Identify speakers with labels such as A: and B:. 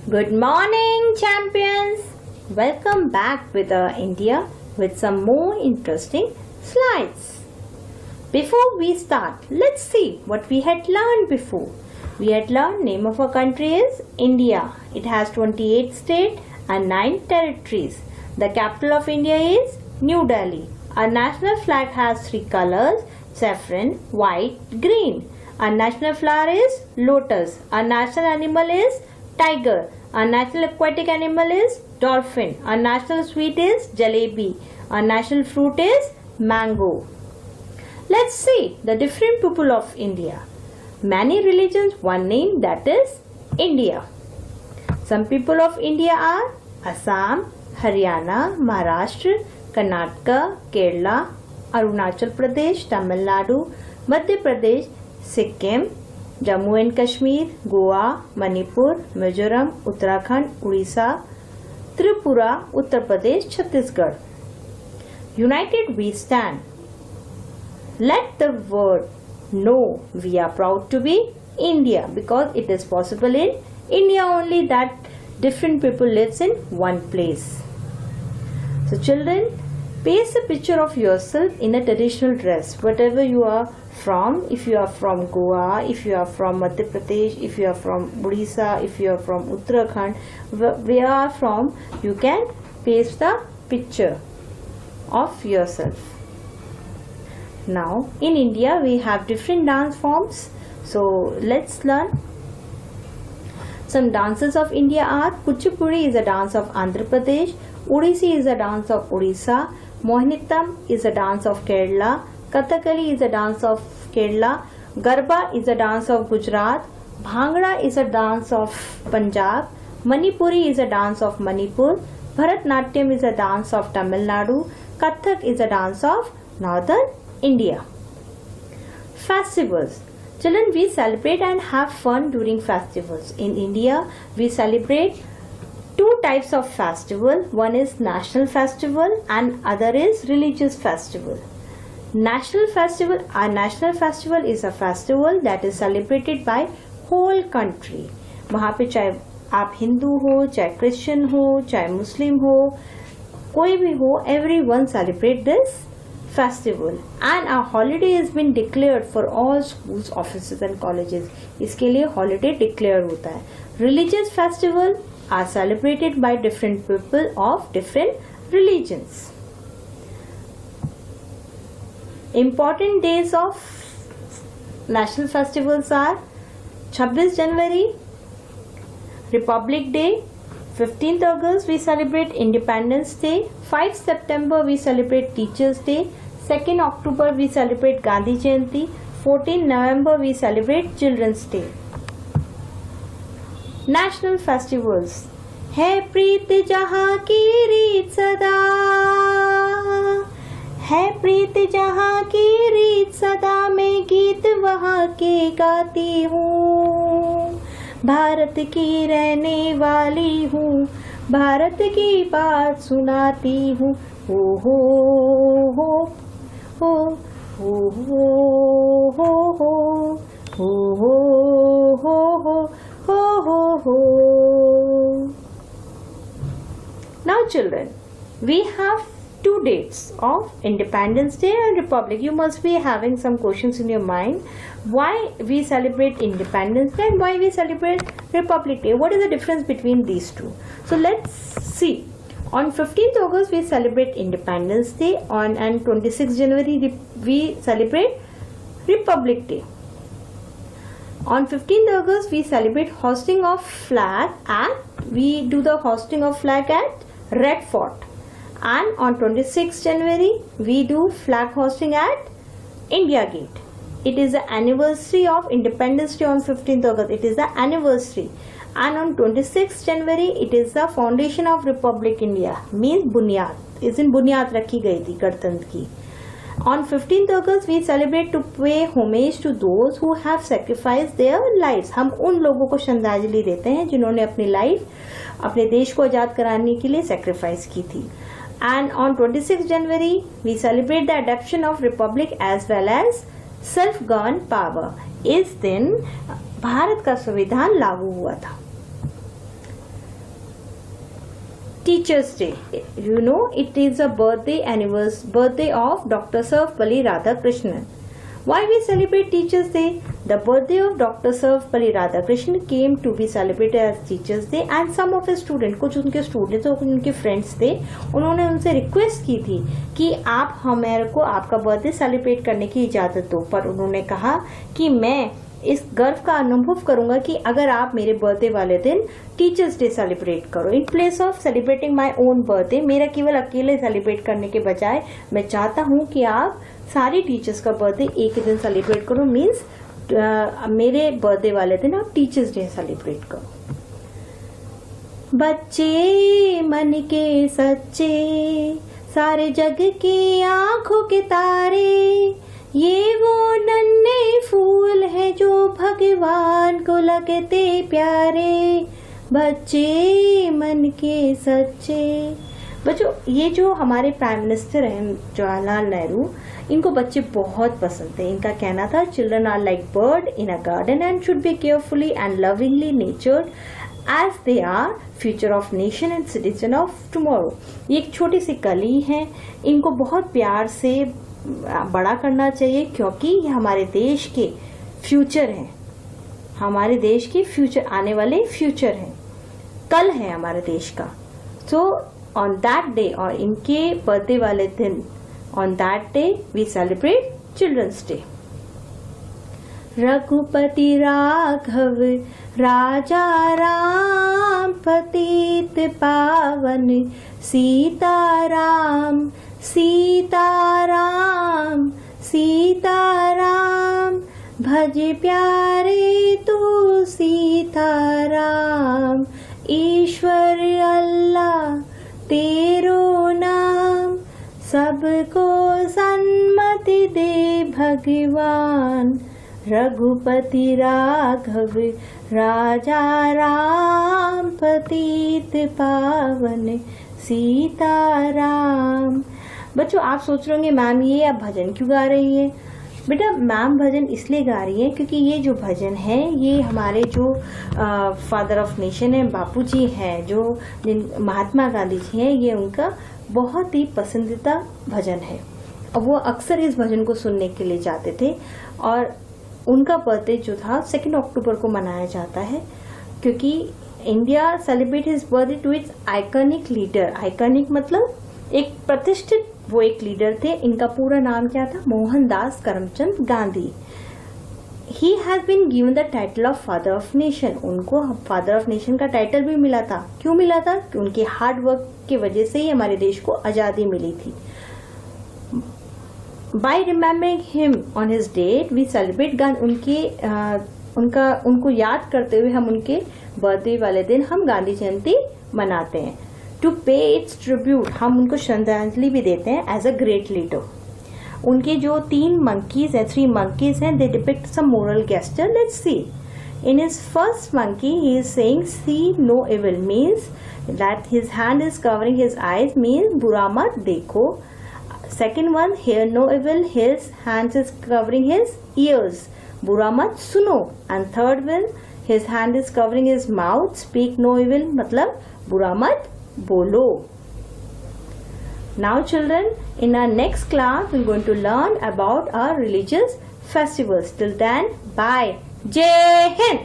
A: Good morning, champions! Welcome back with India with some more interesting slides. Before we start, let's see what we had learned before. We had learned name of a country is India. It has 28 states and 9 territories. The capital of India is New Delhi. Our national flag has 3 colors: saffron, white, green. Our national flower is lotus. Our national animal is tiger. Our national aquatic animal is dolphin. Our national sweet is jalebi. Our national fruit is mango. Let's see the different people of India. Many religions, one name, that is India. Some people of India are Assam, Haryana, Maharashtra, Karnataka, Kerala, Arunachal Pradesh, Tamil Nadu, Madhya Pradesh, Sikkim, Jammu and Kashmir, Goa, Manipur, Mizoram, Uttarakhand, Odisha, Tripura, Uttar Pradesh, Chhattisgarh. United we stand. Let the world know we are proud to be India, because it is possible in India only that different people lives in one place. So children, paste a picture of yourself in a traditional dress, whatever you are from. If you are from Goa, if you are from Madhya Pradesh, if you are from Odisha, if you are from Uttarakhand, where you are from, you can paste the picture of yourself. Now in India we have different dance forms, so let's learn. Some dances of India are Kuchipudi is a dance of Andhra Pradesh, Odissi is a dance of Odisha, Mohinittam is a dance of Kerala, Kathakali is a dance of Kerala, Garba is a dance of Gujarat, Bhangra is a dance of Punjab, Manipuri is a dance of Manipur, Bharatnatyam is a dance of Tamil Nadu, Kathak is a dance of Northern India. Festivals. Children, we celebrate and have fun during festivals. In India, we celebrate 2 types of festival. One is national festival and other is religious festival. National festival, our national festival is a festival that is celebrated by whole country. वहाँ पे चाहे आप हिंदू हो, चाहे Christian हो, चाहे मुस्लिम हो, कोई भी हो, everyone celebrate this festival, and a holiday has been declared for all schools, offices and colleges. इसके लिए holiday declare होता है. Religious festival are celebrated by different people of different religions. Important days of national festivals are 26 January, Republic Day, 15th August we celebrate Independence Day, 5 September we celebrate Teachers Day, 2nd October we celebrate Gandhi Jayanti, 14 November we celebrate Children's Day. National festivals है प्रीत जहाँ की रीत सदा, है प्रीत जहाँ की रीत सदा, मैं गीत वहाँ के गाती हूँ, भारत की रहने वाली हूँ, भारत की बात सुनाती हूँ, हो हो हो हो हो हो हो हो हो हो हो हो. Now children, we have 2 dates of Independence Day and Republic. You must be having some questions in your mind. Why we celebrate Independence Day and why we celebrate Republic Day? What is the difference between these two? So let's see. On 15th August we celebrate Independence Day, and 26th January we celebrate Republic Day. On 15th August we celebrate hosting of flag, and we do the hosting of flag at Red Fort. And on 26th January we do flag hosting at India Gate. It is the anniversary of Independence Day on 15th August. It is the anniversary. And on 26th January it is the foundation of Republic India, means बुनियाद. इस दिन बुनियाद रखी गई थी गणतंत्र की. On 15th August we celebrate to pay homage to those who have sacrificed their lives. हम उन लोगों को श्रद्धांजलि देते हैं जिन्होंने अपनी लाइफ अपने देश को आज़ाद कराने के लिए सेक्रीफाइस की थी. And on 26th January we celebrate the adoption of Republic as well as self-governed power. इस दिन भारत का संविधान लागू हुआ था. Teachers Day. You know, it is a birthday of Dr. Sarvepalli Radhakrishnan. Why we celebrate Teachers Day? The birthday of Dr. Sarvepalli Radhakrishnan came to be celebrated as Teachers Day, and some of his students, कुछ उनके students और कुछ उनके friends थे, उन्होंने उनसे request की थी कि आप हमारे को आपका बर्थडे सेलिब्रेट करने की इजाज़त दो, पर उन्होंने कहा कि मैं इस गर्व का अनुभव करूंगा कि अगर आप मेरे बर्थडे वाले दिन टीचर्स डे सेलिब्रेट करो। In place of celebrating my own birthday, मेरा केवल अकेले सेलिब्रेट करने के बजाय मैं चाहता हूं कि आप सारी टीचर्स का बर्थडे एक ही दिन सेलिब्रेट करो। मीन्स मेरे बर्थडे वाले दिन आप टीचर्स डे सेलिब्रेट करो। बच्चे मन के सच्चे, सारे जग की आंखों के तारे, ये वो नन्हे फूल है जो भगवान को लगते प्यारे। बच्चे मन के सच्चे। बच्चों, ये जो हमारे प्राइम मिनिस्टर हैं जवाहरलाल नेहरू, इनको बच्चे बहुत पसंद थे। इनका कहना था, children are like bird in a garden and should be carefully and lovingly nurtured as they are future of nation and citizen of tomorrow. ये एक छोटी सी कली है, इनको बहुत प्यार से बड़ा करना चाहिए क्योंकि ये हमारे देश के फ्यूचर हैं, हमारे देश के फ्यूचर, आने वाले फ्यूचर हैं, कल है हमारे देश का। सो ऑन दैट डे, और इनके बर्थडे वाले दिन, on that day we celebrate children's day. Raghupati Raghav Raja Ram, पतित पावन सीताराम, सीताराम सीताराम, भज प्यारे तू सीताराम। ईश्वर अल्लाह तेरो नाम, सबको सन्मति दे भगवान। रघुपति राघव राजा राम, पतित पावन सीताराम। बच्चों, आप सोच रहे होंगे मैम ये आप भजन क्यों गा रही है? बेटा, मैम भजन इसलिए गा रही है क्योंकि ये जो भजन है ये हमारे जो फादर ऑफ नेशन है, बापूजी हैं, जो महात्मा गांधी जी हैं, ये उनका बहुत ही पसंदीदा भजन है। और वो अक्सर इस भजन को सुनने के लिए जाते थे। और उनका बर्थडे जो था 2 अक्टूबर को मनाया जाता है क्योंकि India celebrate his birthday to its iconic leader. Iconic मतलब एक प्रतिष्ठित, वो एक लीडर थे। इनका पूरा नाम क्या था? Mohandas Karamchand Gandhi. He has been given the title of father of nation. उनको फादर ऑफ नेशन का टाइटल भी मिला था। क्यों मिला था? कि उनके हार्ड वर्क की वजह से ही हमारे देश को आजादी मिली थी। By remembering him on his date we celebrate Gandhi. उनको याद करते हुए हम उनके बर्थडे वाले दिन हम गांधी जयंती मनाते हैं। टू पे इट्स ट्रिब्यूट, हम उनको श्रद्धांजलि भी देते हैं एज अ ग्रेट लीडर। उनके जो 3 monkeys हैं, they depict some moral gesture. Let's see. In his first monkey he is saying see no evil, means that his hand is covering his eyes, means बुरा मत देखो। Second one, hear no evil, his hands is covering his ears, बुरा मत सुनो। And third one, his hand is covering his mouth, speak no evil, मतलब बुरा मत बोलो। Now children, in our next class we are going to learn about our religious festivals. Till then, bye. Jai Hind.